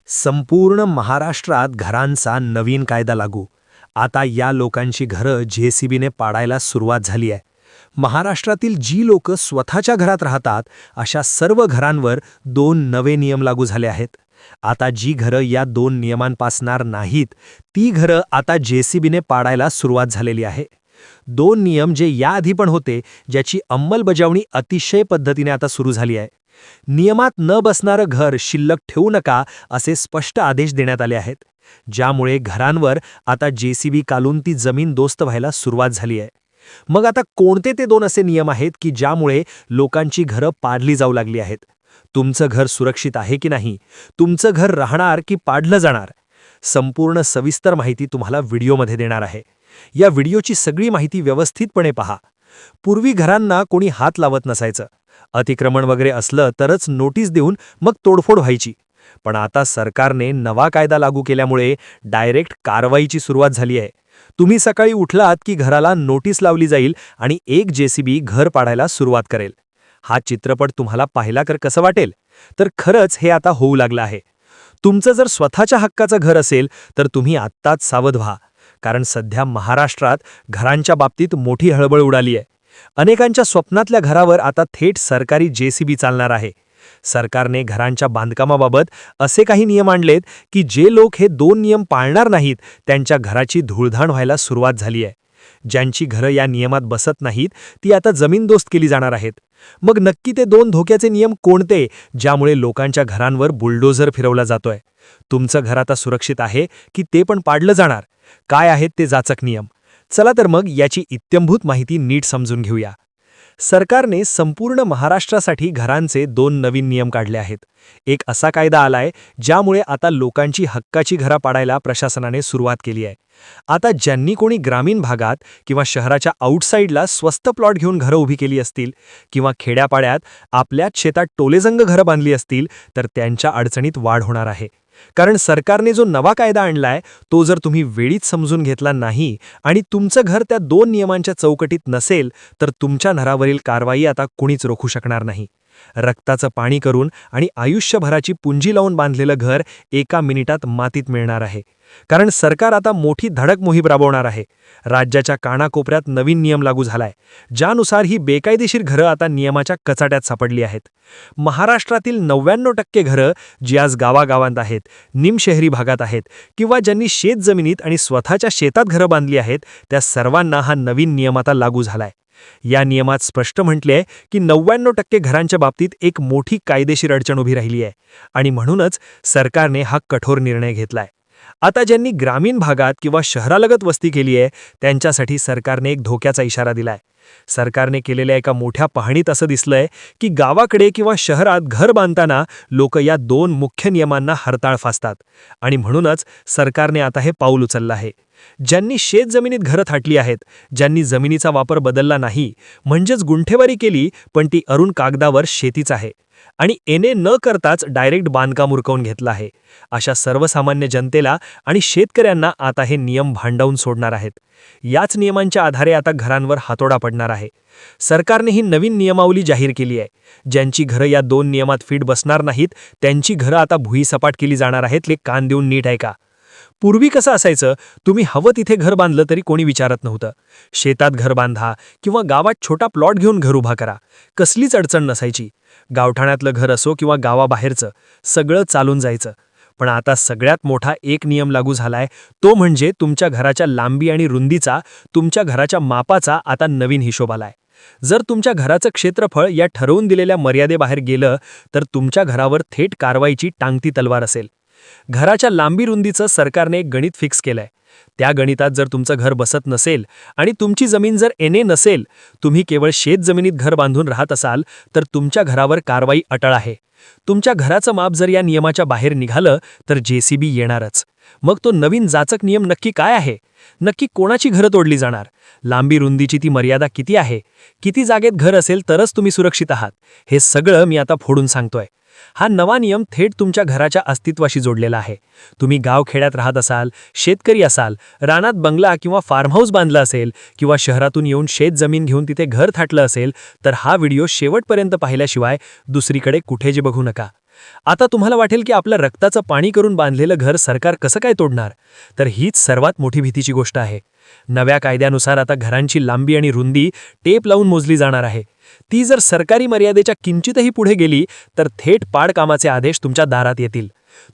संपूर्ण महाराष्ट्रात घरांचा नवीन कायदा लागू. आता या लोकांची घरं जेसीबीने पाडायला सुरुवात झाली आहे. महाराष्ट्रातील जी लोक स्वतःच्या घरात राहतात अशा सर्व घरांवर 2 नवे नियम लागू झाले आहेत. आता जी घरं या 2 नियमांपासणार नाहीत ती घरं आता जेसीबीने पाडायला सुरुवात झालेली आहे. 2 नियम जे याआधी पण होते, ज्याची अंमलबजावणी अतिशय पद्धतीने आता सुरू झाली आहे. नियमात न बसणारं घर शिल्लक ठेवू नका असे स्पष्ट आदेश देण्यात आले आहेत, ज्यामुळे घरांवर आता जेसीबी कालून ती जमीन दोस्त व्हायला सुरुवात झाली आहे. मग आता कोणते ते 2 असे नियम आहेत की ज्यामुळे लोकांची घरं पाडली जाऊ लागली आहेत? तुमचं घर सुरक्षित आहे की नाही? तुमचं घर राहणार की पाडलं जाणार? संपूर्ण सविस्तर माहिती तुम्हाला व्हिडिओमध्ये देणार आहे. या व्हिडिओची सगळी माहिती व्यवस्थितपणे पहा. पूर्वी घरांना कोणी हात लावत नसायचं. अतिक्रमण वगैरे असलं तरच नोटीस देऊन मग तोडफोड व्हायची. पण आता सरकारने नवा कायदा लागू केल्यामुळे डायरेक्ट कारवाईची सुरुवात झाली आहे. तुम्ही सकाळी उठलात की घराला नोटीस लावली जाईल आणि एक जेसीबी घर पाडायला सुरुवात करेल. हा चित्रपट तुम्हाला पाहिला तर कसं वाटेल? तर खरंच हे आता होऊ लागलं आहे. तुमचं जर स्वतःच्या हक्काचं घर असेल तर तुम्ही आत्ताच सावध व्हा, कारण सध्या महाराष्ट्रात घरांच्या बाबतीत मोठी हळबळ उडाली आहे. अनेकांच्या स्वप्नातल्या घरावर आता थेट सरकारी जेसीबी चालणार आहे. सरकारने घरांच्या बांधकामाबाबत असे काही नियम आणलेत की जे लोक हे 2 नियम पाळणार नाहीत त्यांच्या घराची धूळधाण व्हायला सुरुवात झाली आहे. ज्यांची घरं या नियमात बसत नाहीत ती आता जमीनदोस्त केली जाणार आहेत. मग नक्की ते 2 धोक्याचे नियम कोणते ज्यामुळे लोकांच्या घरांवर बुलडोझर फिरवला जातोय? तुमचं घर आता सुरक्षित आहे की ते पण पाडलं जाणार? काय आहेत ते जाचक नियम? चला तर मग याची इत्थंभूत माहिती नीट समजून घेऊया. सरकारने संपूर्ण महाराष्ट्रासाठी घरांचे 2 नवीन नियम काढले आहेत. एक असा कायदा आलाय ज्यामुळे आता लोकांची हक्काची घरं पाडायला प्रशासनाने सुरुवात केली आहे. आता ज्यांनी कोणी ग्रामीण भागात किंवा शहराच्या आउटसाईडला स्वस्त प्लॉट घेऊन घरं उभी केली असतील किंवा खेड्यापाड्यात आपल्याच शेतात टोलेजंग घरं बांधली असतील तर त्यांच्या अडचणीत वाढ होणार आहे. कारण सरकारने जो नवा कायदा आणलाय तो जर तुम्ही वेळीच समजून घेतला नाही आणि तुमचं घर त्या 2 नियमांच्या चौकटीत नसेल तर तुमच्या घरावरील कारवाई आता कुणीच रोखू शकणार नाही. रक्ताचं पाणी करून आणि आयुष्यभराची पुंजी लावून बांधलेलं घर एका मिनिटात मातीत मिळणार आहे. कारण सरकार आता मोठी धडक मोहीम राबवणार आहे. राज्याच्या कानाकोपऱ्यात नवीन नियम लागू झालाय, ज्यानुसार ही बेकायदेशीर घरं आता नियमाच्या कचाट्यात सापडली आहेत. महाराष्ट्रातील 99% घरं जी आज गावागावांत आहेत, निमशहरी भागात आहेत किंवा ज्यांनी शेतजमिनीत आणि स्वतःच्या शेतात घरं बांधली आहेत, त्या सर्वांना हा नवीन नियम आता लागू झालाय. या नियमात स्पष्ट म्हटले आहे की 99% घरांच्या बाबतीत एक मोठी कायदेशीर अडचण उभी राहिली आहे आणि म्हणूनच सरकारने हा कठोर निर्णय घेतलाय. आता ज्यांनी ग्रामीण भागात किंवा शहरालगत वस्ती केली आहे त्यांच्यासाठी सरकारने एक धोक्याचा इशारा दिलाय. सरकारने केलेल्या एका मोठ्या पाहणीत असं दिसलंय की गावाकडे किंवा शहरात घर बांधताना लोक या 2 मुख्य नियमांना हरताळ फासतात आणि म्हणूनच सरकारने आता हे पाऊल उचललं आहे. ज्यांनी शेतजमिनीत घरं थाटली आहेत, ज्यांनी जमिनीचा वापर बदलला नाही म्हणजेच गुंठेवारी केली पण ती अरुण कागदावर शेतीच आहे आणि एने न करताच डायरेक्ट बांधकाम उरकवून घेतलं आहे, अशा सर्वसामान्य जनतेला आणि शेतकऱ्यांना आता हे नियम भांडवून सोडणार आहेत. याच नियमांच्या आधारे आता घरांवर हातोडा पडणार आहे. सरकारने ही नवीन नियमावली जाहीर केली आहे. ज्यांची घरं या 2 नियमात फिट बसणार नाहीत त्यांची घरं आता भुईसपाट केली जाणार आहेत. ले कान देऊन नीट ऐका. पूर्वी कसं असायचं, तुम्ही हवं तिथे घर बांधलं तरी कोणी विचारत नव्हतं. शेतात घर बांधा किंवा गावात छोटा प्लॉट घेऊन घर उभा करा, कसलीच अडचण नसायची. गावठाणातलं घर असो किंवा गावाबाहेरचं, सगळं चालून जायचं. पण आता सगळ्यात मोठा एक नियम लागू झालाय, तो म्हणजे तुमच्या घराच्या लांबी आणि रुंदीचा, तुमच्या घराच्या मापाचा आता नवीन हिशोब आलाय. जर तुमच्या घराचं क्षेत्रफळ या ठरवून दिलेल्या मर्यादेबाहेर गेलं तर तुमच्या घरावर थेट कारवाईची टांगती तलवार असेल. घराच्या लांबी रुंदीचं सरकारने एक गणित फिक्स केलंय. त्या गणितात जर तुमचं घर बसत नसेल आणि तुमची जमीन जर एने नसेल, तुम्ही केवळ शेतजमिनीत घर बांधून राहत असाल तर तुमच्या घरावर कारवाई अटळ आहे. तुमच्या घराचं माप जर या नियमाच्या बाहेर निघालं तर जेसीबी येणारच. मग तो नवीन जाचक नियम नक्की काय आहे? नक्की कोणाची घरं तोडली जाणार? लांबी रुंदीची ती मर्यादा किती आहे? किती जागेत घर असेल तरच तुम्ही सुरक्षित आहात? हे सगळं मी आता फोडून सांगतोय. हा नवा नियम थेट तुमच्या घराच्या अस्तित्वाशी जोडलेला आहे. तुम्ही गावखेड्यात राहत असाल, शेतकरी असाल, रानात बंगला किंवा फार्म हाऊस बांधला असेल किंवा शहरातून येऊन शेत जमीन घेऊन तिथे घर थाटलं असेल तर हा व्हिडिओ शेवटपर्यंत पाहिल्याशिवाय दुसरीकडे कुठेही बघू नका. आता तुम्हाला वाटेल की आपलं रक्ताचं पाणी करून बांधलेलं घर सरकार कसं काय तोडणार? तर हीच सर्वात मोठी भीतीची गोष्ट आहे. नव्या कायद्यानुसार आता घरांची लांबी आणि रुंदी टेप लावून मोजली जाणार आहे. ती जर सरकारी मर्यादेच्या किंचितही पुढे गेली तर थेट पाडकामाचे आदेश तुमच्या दारात येतील.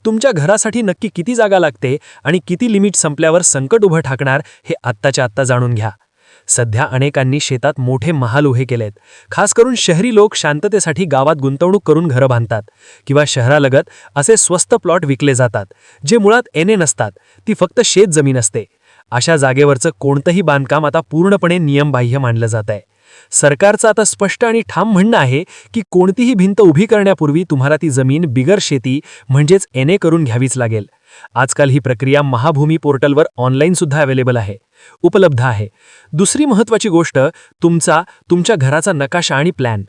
तुमच्या घरासाठी नक्की किती जागा लागते आणि किती लिमिट संपल्यावर संकट उभं ठाकणार हे आत्ताच्या आत्ता जाणून घ्या. सध्या अनेकांनी शेतात मोठे महाल उभे केलेत. खास करून शहरी लोक शांततेसाठी गावात गुंतवणूक करून घरं बांधतात किंवा शहरालगत असे स्वस्त प्लॉट विकले जातात जे मुळात एने नसतात, ती फक्त शेत जमीन असते. अशा जागेवरचं कोणतंही बांधकाम आता पूर्णपणे नियमबाह्य मानलं जात आहे. सरकारचं आता स्पष्ट आणि ठाम म्हणणं आहे की कोणतीही भिंत उभी करण्यापूर्वी तुम्हाला ती जमीन बिगर शेती म्हणजेच एने करून घ्यावीच लागेल. आजकाल ही प्रक्रिया महाभूमी पोर्टलवर ऑनलाईन सुद्धा अवेलेबल आहे, उपलब्ध आहे. दुसरी महत्त्वाची गोष्ट तुमच्या घराचा नकाशा आणि प्लॅन.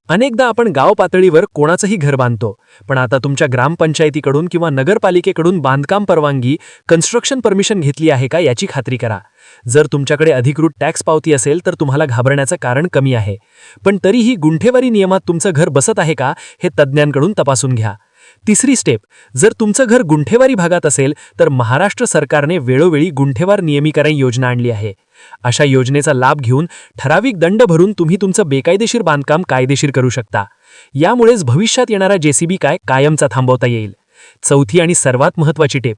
अनेकदा आपण गाव पातळीवर कोणाचंही घर बांधतो, पण आता तुमच्या ग्रामपंचायतीकडून किंवा नगरपालिकेकडून बांधकाम परवानगी, कन्स्ट्रक्शन परमिशन घेतली आहे का याची खात्री करा. जर तुमच्याकडे अधिकृत टॅक्स पावती असेल तर तुम्हाला घाबरण्याचं कारण कमी आहे. पण तरीही गुंठेवारी नियमात तुमचं घर बसत आहे का हे तज्ज्ञांकडून तपासून घ्या. तिसरी स्टेप, जर तुमचं घर गुंठेवारी भागात असेल तर महाराष्ट्र सरकारने वेळोवेळी गुंठेवार नियमीकरण योजना आणली आहे. अशा योजनेचा लाभ घेऊन ठराविक दंड भरून तुम्ही तुमचं बेकायदेशीर बांधकाम कायदेशीर करू शकता. यामुळेच भविष्यात येणारा जेसीबी कायमचा थांबवता येईल. चौथी आणि सर्वात महत्त्वाची टेप,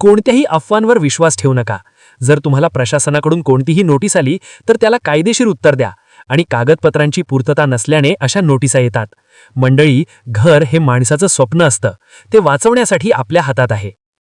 कोणत्याही अफवांवर विश्वास ठेवू नका. जर तुम्हाला प्रशासनाकडून कोणतीही नोटीस आली तर त्याला कायदेशीर उत्तर द्या आणि कागदपत्रांची पूर्तता नसल्याने अशा नोटिसा येतात. मंडळी, घर हे माणसाचं स्वप्न असतं, ते वाचवण्यासाठी आपल्या हातात आहे.